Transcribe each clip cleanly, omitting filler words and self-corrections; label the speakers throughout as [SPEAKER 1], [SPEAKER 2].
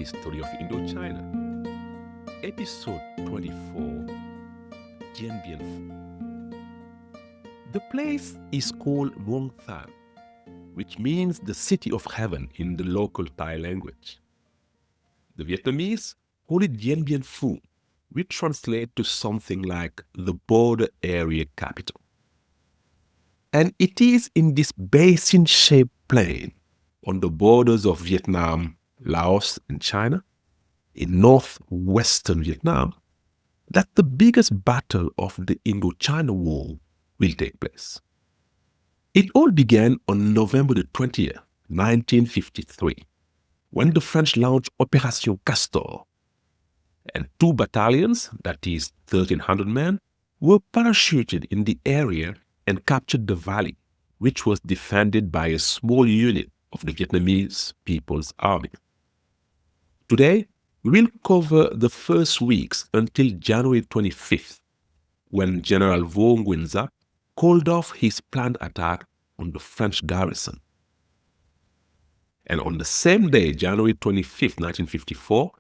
[SPEAKER 1] history of Indochina. Episode 24, Dien Bien Phu. The place is called Muang Than, which means the city of heaven in the local Thai language. The Vietnamese call it Dien Bien Phu, which translates to something like the border area capital. And it is in this basin-shaped plain on the borders of Vietnam, Laos, and China, in northwestern Vietnam, that the biggest battle of the Indochina War will take place. It all began on November the 20th, 1953, when the French launched Opération Castor, and 2 battalions, that is 1,300 men, were parachuted in the area and captured the valley, which was defended by a small unit of the Vietnamese People's Army. Today, we will cover the first weeks until January 25th, when General Vo Nguyen Giap called off his planned attack on the French garrison. And on the same day, January 25th, 1954,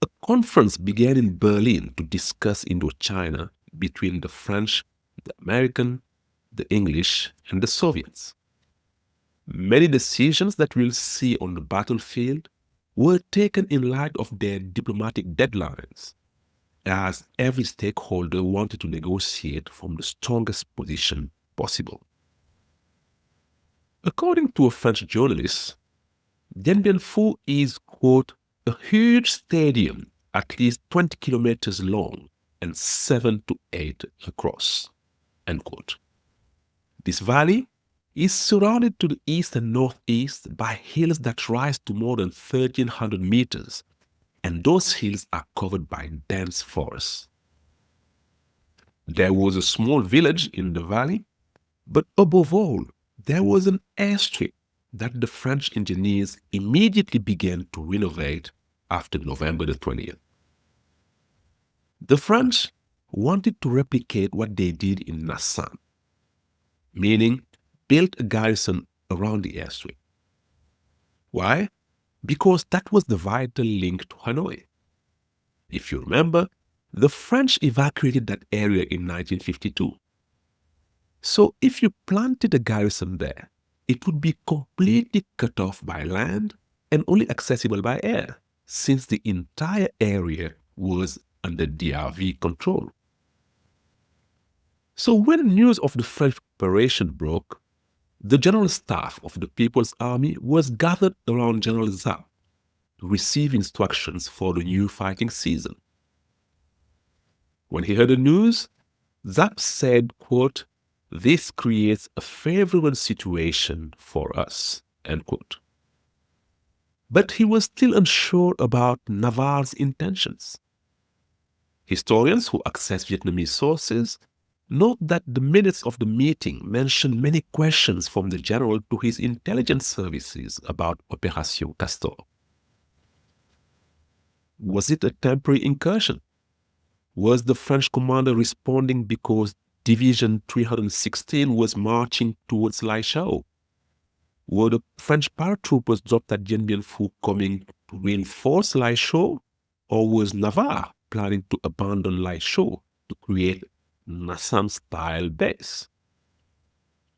[SPEAKER 1] a conference began in Berlin to discuss Indochina between the French, the American, the English, and the Soviets. Many decisions that we'll see on the battlefield were taken in light of their diplomatic deadlines, as every stakeholder wanted to negotiate from the strongest position possible. According to a French journalist, Dien Bien Phu is, quote, a huge stadium at least 20 kilometers long and 7 to 8 across, end quote. This valley is surrounded to the east and northeast by hills that rise to more than 1,300 meters, and those hills are covered by dense forests. There was a small village in the valley, but above all, there was an airstrip that the French engineers immediately began to renovate after November the 20th. The French wanted to replicate what they did in Nha San, meaning built a garrison around the airstrip. Why? Because that was the vital link to Hanoi. If you remember, the French evacuated that area in 1952. So if you planted a garrison there, it would be completely cut off by land and only accessible by air, since the entire area was under DRV control. So when news of the French operation broke, the general staff of the People's Army was githered around General Giap to receive instructions for the new fighting season. When he heard the news, Giap said, quote, "This creates a favorable situation for us," end quote. But he was still unsure about Navarre's intentions. Historians who access Vietnamese sources note that the minutes of the meeting mention many questions from the general to his intelligence services about Opération Castor. Was it a temporary incursion? Was the French commander responding because Division 316 was marching towards Lai Chau? Were the French paratroopers dropped at Dien Bien Phu coming to reinforce Lai Chau? Or was Navarre planning to abandon Lai Chau to create Nha San-style base?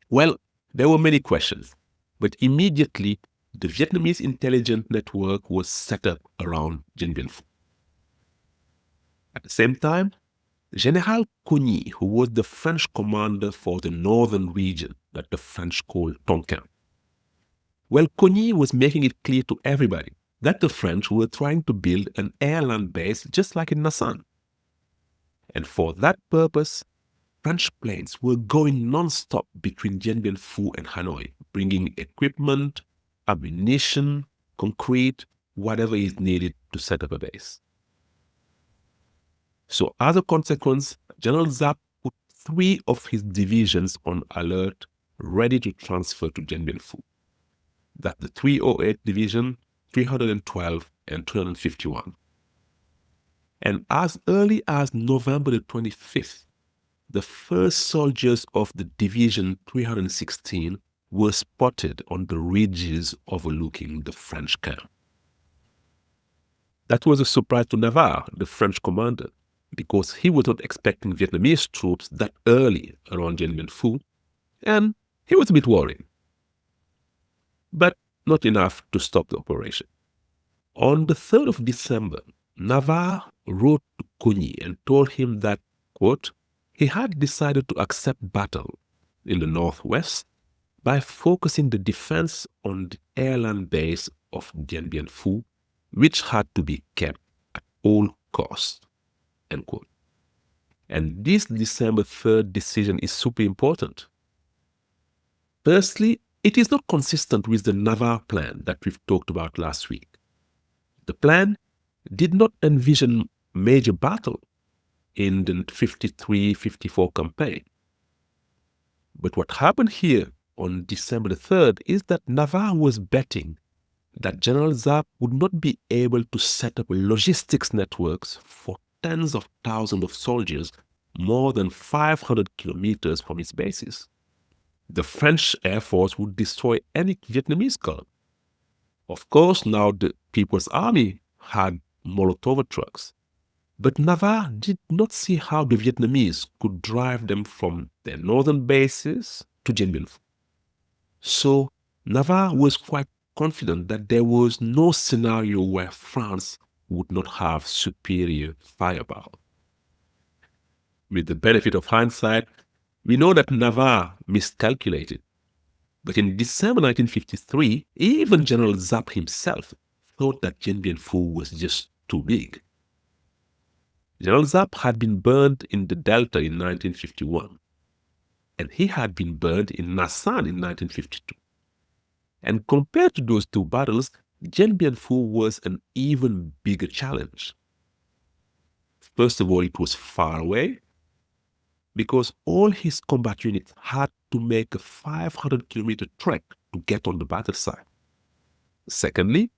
[SPEAKER 1] Well, there were many questions, but immediately the Vietnamese intelligence network was set up around Dien Bien Phu. At the same time, General Cogny, who was the French commander for the northern region that the French called Tonkin, well, Cogny was making it clear to everybody that the French were trying to build an airland base just like in Nha San. And for that purpose, French planes were going non-stop between Dien Bien Phu and Hanoi, bringing equipment, ammunition, concrete, whatever is needed to set up a base. So as a consequence, General Giap put 3 of his divisions on alert, ready to transfer to Dien Bien Phu. That's the 308 Division, 312, and 351. And as early as November the 25th, the first soldiers of the Division 316 were spotted on the ridges overlooking the French camp. That was a surprise to Navarre, the French commander, because he was not expecting Vietnamese troops that early around Dien Bien Phu, and he was a bit worried. But not enough to stop the operation. On the 3rd of December, Navarre wrote to Cugny and told him that, quote, he had decided to accept battle in the northwest by focusing the defense on the airland base of Dien Bien Phu, which had to be kept at all costs, end quote. And this December 3rd decision is super important. Firstly, it is not consistent with the Navarre plan that we've talked about last week. The plan did not envision major battle in the 53-54 campaign. But what happened here on December the 3rd is that Navarre was betting that General Giap would not be able to set up logistics networks for tens of thousands of soldiers more than 500 kilometers from its bases. The French Air Force would destroy any Vietnamese column. Of course, now the People's Army had Molotov trucks, but Navarre did not see how the Vietnamese could drive them from their northern bases to Dien Bien Phu. So Navarre was quite confident that there was no scenario where France would not have superior firepower. With the benefit of hindsight, we know that Navarre miscalculated. But in December 1953, even General Giap himself thought that Dien Bien Phu was just too big. General Giap had been burned in the Delta in 1951, and he had been burned in Nassan in 1952. And compared to those two battles, Dien Bien Phu was an even bigger challenge. First of all, it was far away, because all his combat units had to make a 500-kilometer trek to get on the battle site. Secondly,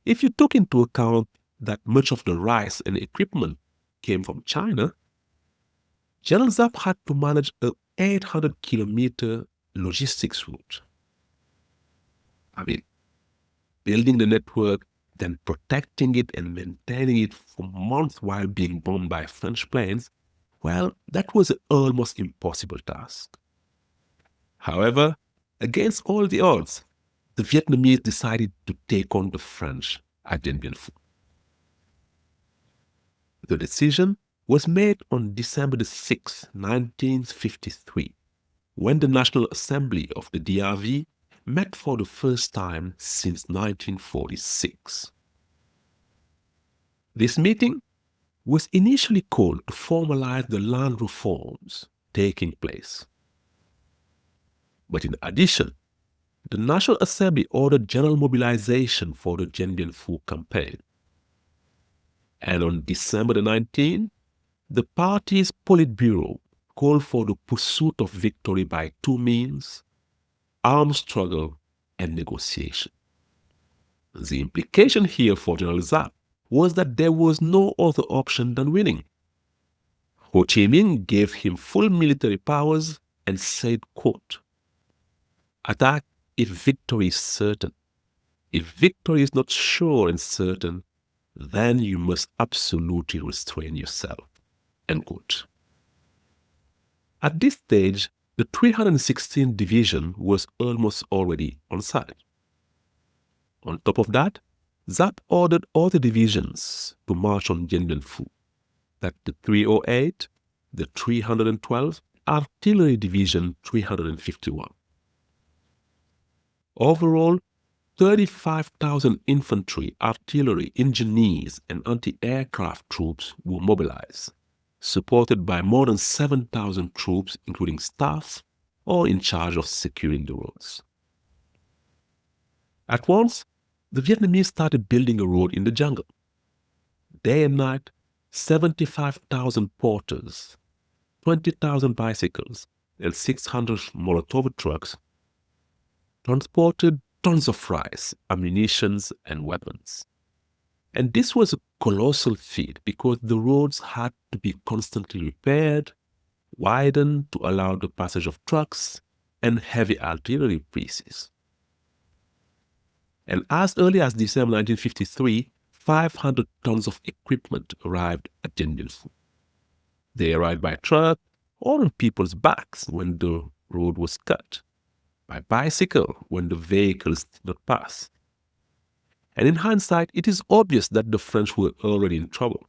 [SPEAKER 1] if you took into account that much of the rice and equipment came from China, General Giap had to manage an 800-kilometer logistics route. I mean, building the network, then protecting it and maintaining it for months while being bombed by French planes, well, that was an almost impossible task. However, against all the odds, the Vietnamese decided to take on the French at Dien Bien Phu. The decision was made on December 6, 1953, when the National Assembly of the DRV met for the first time since 1946. This meeting was initially called to formalize the land reforms taking place. But in addition, the National Assembly ordered general mobilization for the Dien Bien Phu campaign. And on December 19, the party's Politburo called for the pursuit of victory by two means: armed struggle and negotiation. The implication here for General Giap was that there was no other option than winning. Ho Chi Minh gave him full military powers and said, quote, "Attack if victory is certain. If victory is not sure and certain, then you must absolutely restrain yourself," end quote. At this stage, the 316th Division was almost already on site. On top of that, Giap ordered other divisions to march on Dien Bien Phu, that the 308, the 312, Artillery Division 351. Overall, 35,000 infantry, artillery, engineers, and anti-aircraft troops were mobilized, supported by more than 7,000 troops, including staff, all in charge of securing the roads. At once, the Vietnamese started building a road in the jungle. Day and night, 75,000 porters, 20,000 bicycles, and 600 Molotov trucks transported tons of rice, ammunition, and weapons. And this was a colossal feat because the roads had to be constantly repaired, widened to allow the passage of trucks and heavy artillery pieces. And as early as December 1953, 500 tons of equipment arrived at Dien Bien Phu. They arrived by truck or on people's backs when the road was cut, by bicycle when the vehicles did not pass. And in hindsight, it is obvious that the French were already in trouble.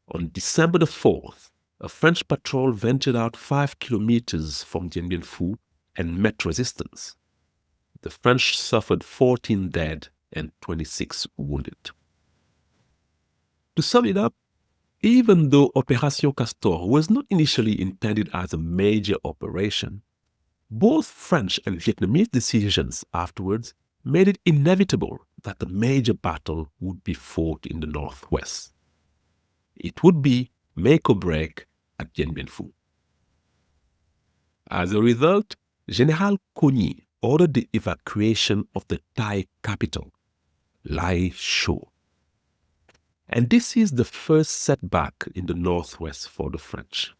[SPEAKER 1] On December the 4th, a French patrol ventured out 5 kilometers from Dien Bien Phu and met resistance. The French suffered 14 dead and 26 wounded. To sum it up, even though Opération Castor was not initially intended as a major operation, both French and Vietnamese decisions afterwards made it inevitable that a major battle would be fought in the northwest. It would be make or break at Dien Bien Phu. As a result, General Cogny ordered the evacuation of the Thai capital, Lai Chau. And this is the first setback in the northwest for the French.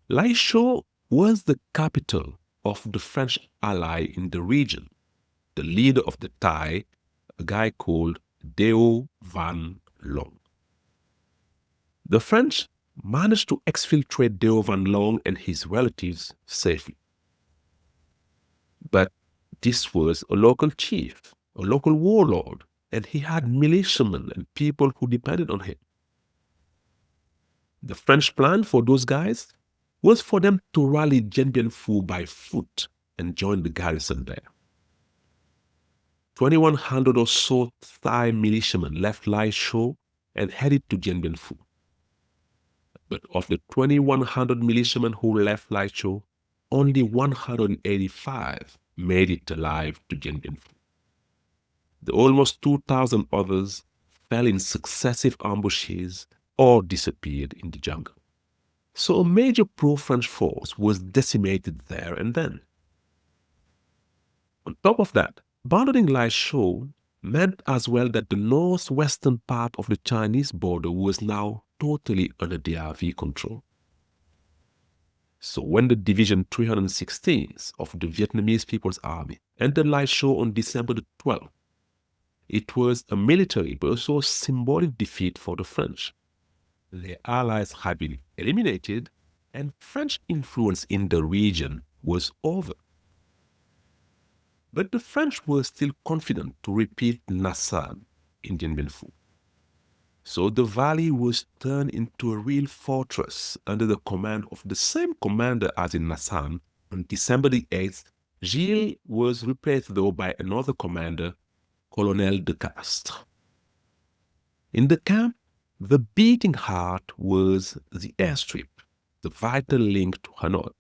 [SPEAKER 1] Lai Chau was the capital of the French ally in the region, the leader of the Thai, a guy called Dien Van Long. The French managed to exfiltrate Dien Van Long and his relatives safely. But this was a local chief, a local warlord, and he had militiamen and people who depended on him. The French plan for those guys was for them to rally Dien Bien Phu by foot and join the garrison there. 2,100 or so Thai militiamen left Lai Chau and headed to Dien Bien Phu. But of the 2,100 militiamen who left Lai Chau, only 185 made it alive to Dien Bien Phu. The almost 2,000 others fell in successive ambushes or disappeared in the jungle. So a major pro-French force was decimated there and then. On top of that, abandoning Lai Chau meant as well that the northwestern part of the Chinese border was now totally under DRV control. So when the Division 316th of the Vietnamese People's Army entered Lai Chau on December the 12th, it was a military but also symbolic defeat for the French. Their allies had been eliminated and French influence in the region was over. But the French were still confident to repeat Nassan in Dien Bien Phu. So the valley was turned into a real fortress under the command of the same commander as in Nassan. On December the 8th, Gilles was replaced though by another commander, Colonel de Castres. In the camp, the beating heart was the airstrip, the vital link to Hanoi.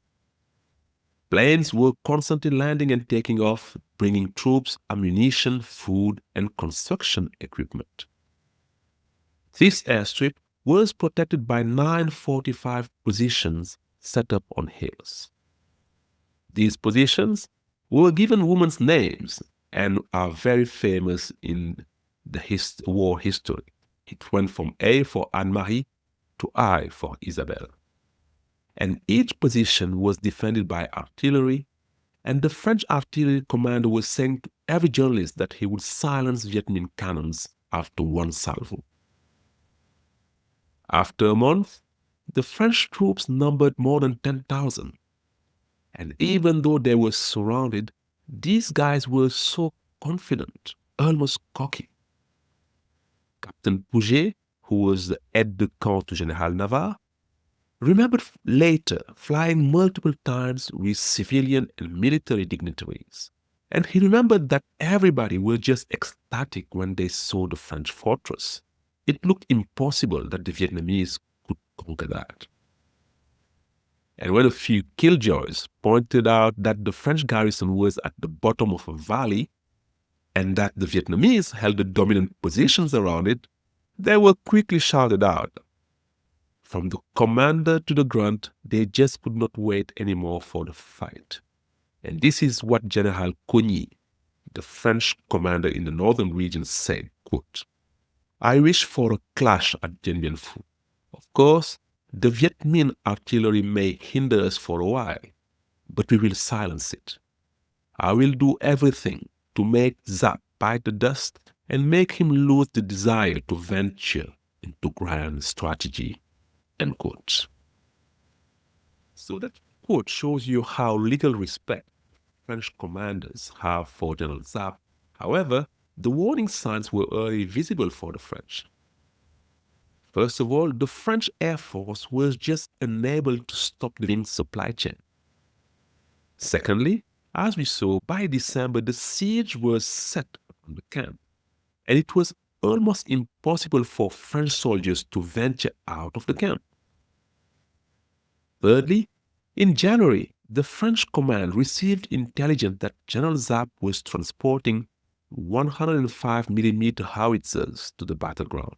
[SPEAKER 1] Planes were constantly landing and taking off, bringing troops, ammunition, food, and construction equipment. This airstrip was protected by 9 fortified positions set up on hills. These positions were given women's names and are very famous in the war history. It went from A for Anne-Marie to I for Isabelle. And each position was defended by artillery, and the French artillery commander was saying to every journalist that he would silence Vietnamese cannons after one salvo. After a month, the French troops numbered more than 10,000. And even though they were surrounded, these guys were so confident, almost cocky. Captain Pouget, who was the aide de camp to General Navarre, remembered later flying multiple times with civilian and military dignitaries. And he remembered that everybody was just ecstatic when they saw the French fortress. It looked impossible that the Vietnamese could conquer that. And when a few killjoys pointed out that the French garrison was at the bottom of a valley and that the Vietnamese held the dominant positions around it, they were quickly shouted out. From the commander to the grunt, they just could not wait anymore for the fight. And this is what General Cogny, the French commander in the northern region, said, quote, "I wish for a clash at Dien Bien Phu. Of course, the Viet Minh artillery may hinder us for a while, but we will silence it. I will do everything to make Giap bite the dust and make him lose the desire to venture into grand strategy. End quote. So that quote shows you how little respect French commanders have for General Zapp. However, the warning signs were already visible for the French. First of all, the French Air Force was just unable to stop the Ming supply chain. Secondly, as we saw, by December, the siege was set on the camp, and it was almost impossible for French soldiers to venture out of the camp. Thirdly, in January, the French command received intelligence that General Zapp was transporting 105mm howitzers to the battleground.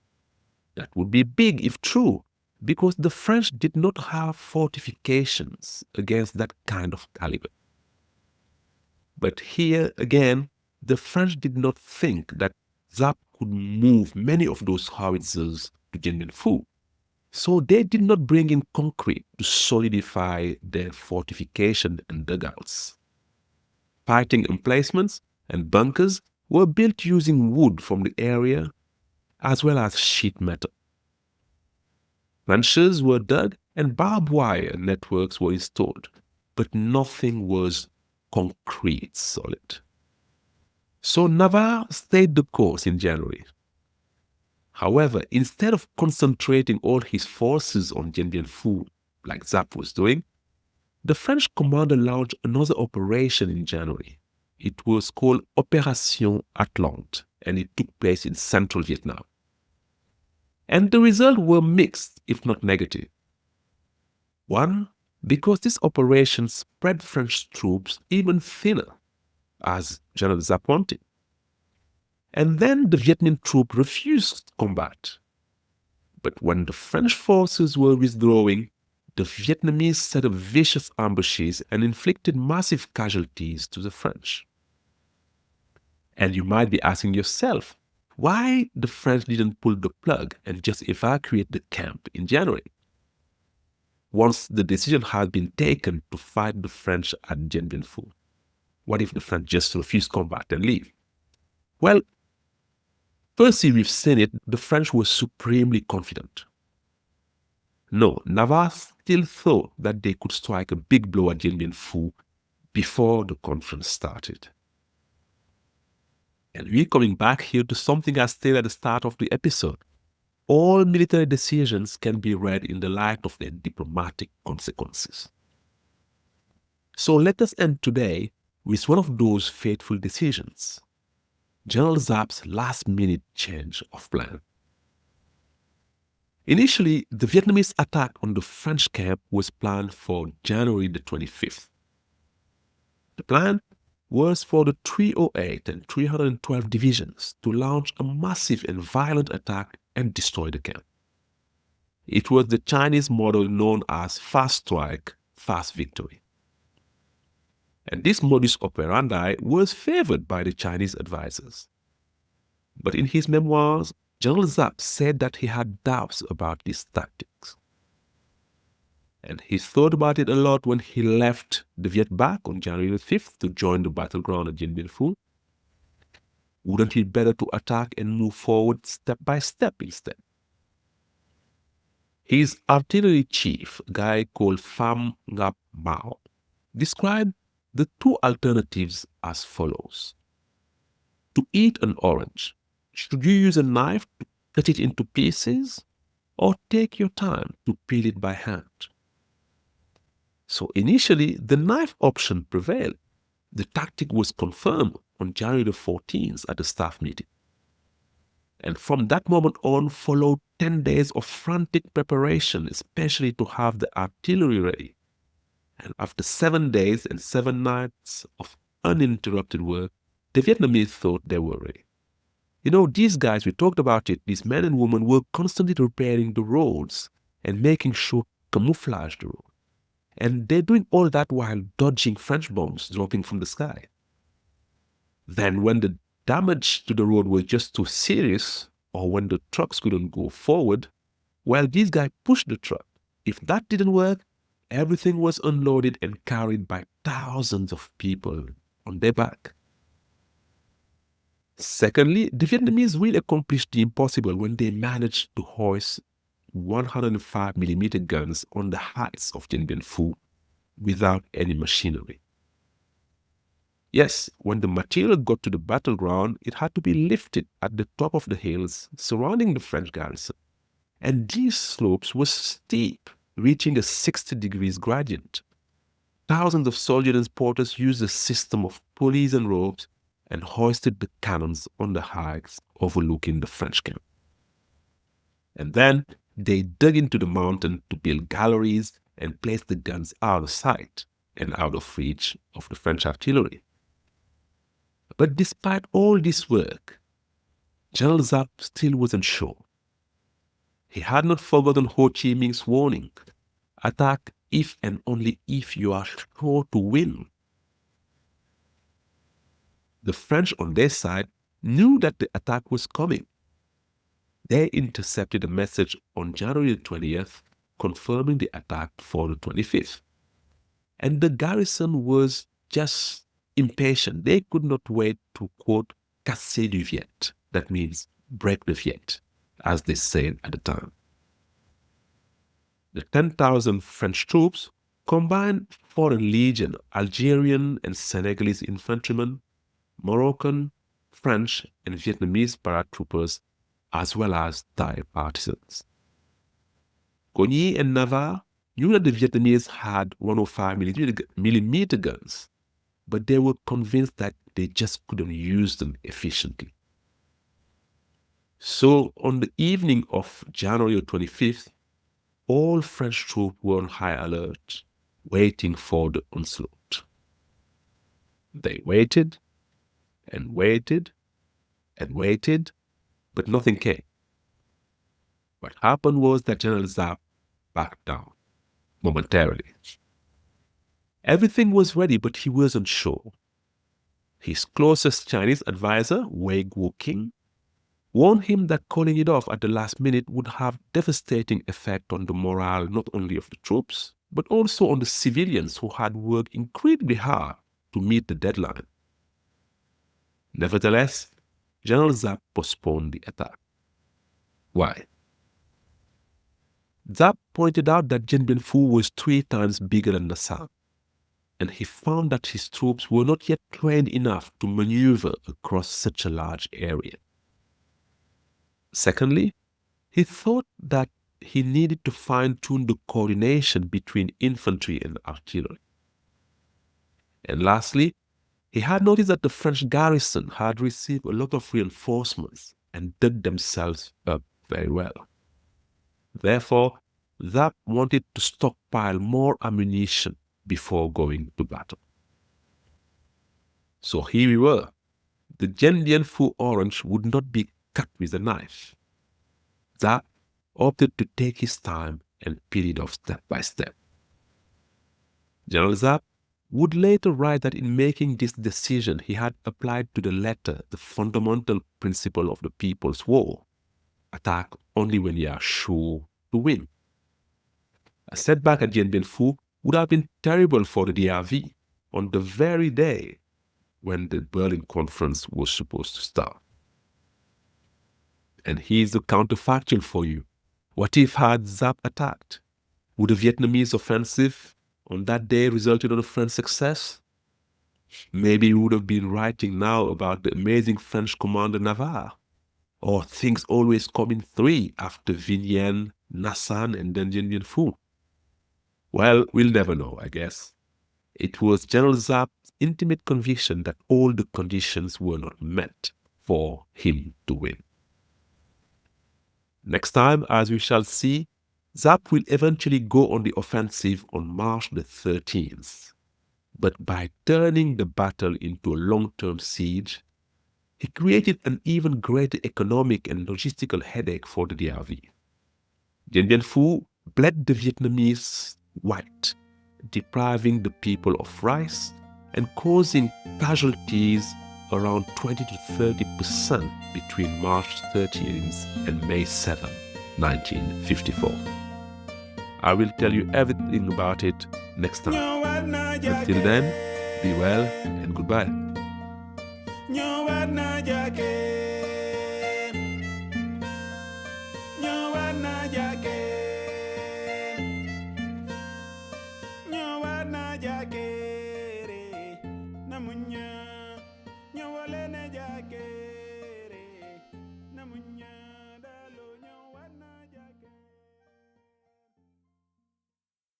[SPEAKER 1] That would be big if true, because the French did not have fortifications against that kind of caliber. But here again, the French did not think that Zapp could move many of those howitzers to Dien Bien Phu. So they did not bring in concrete to solidify their fortification and dugouts. Fighting emplacements and bunkers were built using wood from the area as well as sheet metal. Trenches were dug and barbed wire networks were installed, but nothing was concrete solid. So Navarre stayed the course in January. However, instead of concentrating all his forces on Dien Bien Phu, like Zapp was doing, the French commander launched another operation in January. It was called Opération Atlante, and it took place in central Vietnam. And the results were mixed, if not negative. One, because this operation spread French troops even thinner, as General Zapp wanted. And then the Vietnamese troops refused combat. But when the French forces were withdrawing, the Vietnamese set up vicious ambushes and inflicted massive casualties to the French. And you might be asking yourself, why the French didn't pull the plug and just evacuate the camp in January? Once the decision had been taken to fight the French at Dien Bien Phu, what if the French just refused combat and leave? Well, firstly, we've seen it, the French were supremely confident. No, Navarre still thought that they could strike a big blow at Dien Bien Phu before the conference started. And we're coming back here to something I stated at the start of the episode. All military decisions can be read in the light of their diplomatic consequences. So let us end today with one of those fateful decisions. General Zapp's last-minute change of plan. Initially, the Vietnamese attack on the French camp was planned for January the 25th. The plan was for the 308 and 312 divisions to launch a massive and violent attack and destroy the camp. It was the Chinese model known as fast strike, fast victory. And this modus operandi was favored by the Chinese advisors. But in his memoirs, General Zapp said that he had doubts about these tactics. And he thought about it a lot when he left the Viet Bac on January the 5th to join the battleground at Dien Bien Phu. Wouldn't it be better to attack and move forward step by step instead? His artillery chief, a guy called Pham Ngap Mao, described the two alternatives as follows. To eat an orange, should you use a knife to cut it into pieces or take your time to peel it by hand? So initially, the knife option prevailed. The tactic was confirmed on January the 14th at the staff meeting. And from that moment on followed 10 days of frantic preparation, especially to have the artillery ready. And after 7 days and 7 nights of uninterrupted work, the Vietnamese thought they were ready. You know, these guys, we talked about it, these men and women were constantly repairing the roads and making sure camouflage the road. And they're doing all that while dodging French bombs dropping from the sky. Then when the damage to the road was just too serious, or when the trucks couldn't go forward, well, these guys pushed the truck. If that didn't work, everything was unloaded and carried by thousands of people on their back. Secondly, the Vietnamese really accomplished the impossible when they managed to hoist 105mm guns on the heights of Dien Bien Phu without any machinery. Yes, when the material got to the battleground, it had to be lifted at the top of the hills surrounding the French garrison. And these slopes were steep, reaching a 60 degrees gradient. Thousands of soldiers and porters used a system of pulleys and ropes and hoisted the cannons on the heights overlooking the French camp. And then they dug into the mountain to build galleries and place the guns out of sight and out of reach of the French artillery. But despite all this work, General Giap still wasn't sure. He had not forgotten Ho Chi Minh's warning: attack if and only if you are sure to win. The French on their side knew that the attack was coming. They intercepted a message on January 20th confirming the attack for the 25th. And the garrison was just impatient. They could not wait to, quote, casser du Viet. That means break the Viet, as they said at the time. The 10,000 French troops combined Foreign Legion, Algerian and Senegalese infantrymen, Moroccan, French, and Vietnamese paratroopers, as well as Thai partisans. Cogny and Navarre knew that the Vietnamese had 105mm guns, but they were convinced that they just couldn't use them efficiently. So on the evening of January 25th, all French troops were on high alert, waiting for the onslaught. They waited and waited and waited, but nothing came. What happened was that General Giap backed down momentarily. Everything was ready, but he wasn't sure. His closest Chinese advisor, Wei Guoqing, warned him that calling it off at the last minute would have devastating effect on the morale not only of the troops, but also on the civilians who had worked incredibly hard to meet the deadline. Nevertheless, General Giap postponed the attack. Why? Giap pointed out that Dien Bien Phu was 3 times bigger than Nassau, and he found that his troops were not yet trained enough to maneuver across such a large area. Secondly, he thought that he needed to fine-tune the coordination between infantry and artillery. And lastly, he had noticed that the French garrison had received a lot of reinforcements and dug themselves up very well. Therefore, Giap wanted to stockpile more ammunition before going to battle. So here we were. The Dien Bien Phu orange would not be cut with a knife. Giap opted to take his time and peel it off step by step. General Giap would later write that in making this decision, he had applied to the letter the fundamental principle of the People's War: attack only when you are sure to win. A setback at Dien Bien Phu would have been terrible for the DRV on the very day when the Berlin Conference was supposed to start. And here's the counterfactual for you. What if had Giap attacked? Would the Vietnamese offensive on that day resulted in a French success? Maybe he would have been writing now about the amazing French commander Navarre, or things always come in 3 after Vignane, Nassan, and then Dien Bien Phu. Well, we'll never know, I guess. It was General Giap's intimate conviction that all the conditions were not met for him to win. Next time, as we shall see, Giap will eventually go on the offensive on March the 13th. But by turning the battle into a long-term siege, he created an even greater economic and logistical headache for the DRV. Dien Bien Phu bled the Vietnamese white, depriving the people of rice and causing casualties around 20 to 30% between March 13th and May 7, 1954. I will tell you everything about it next time. Until then, be well and goodbye.
[SPEAKER 2] na jake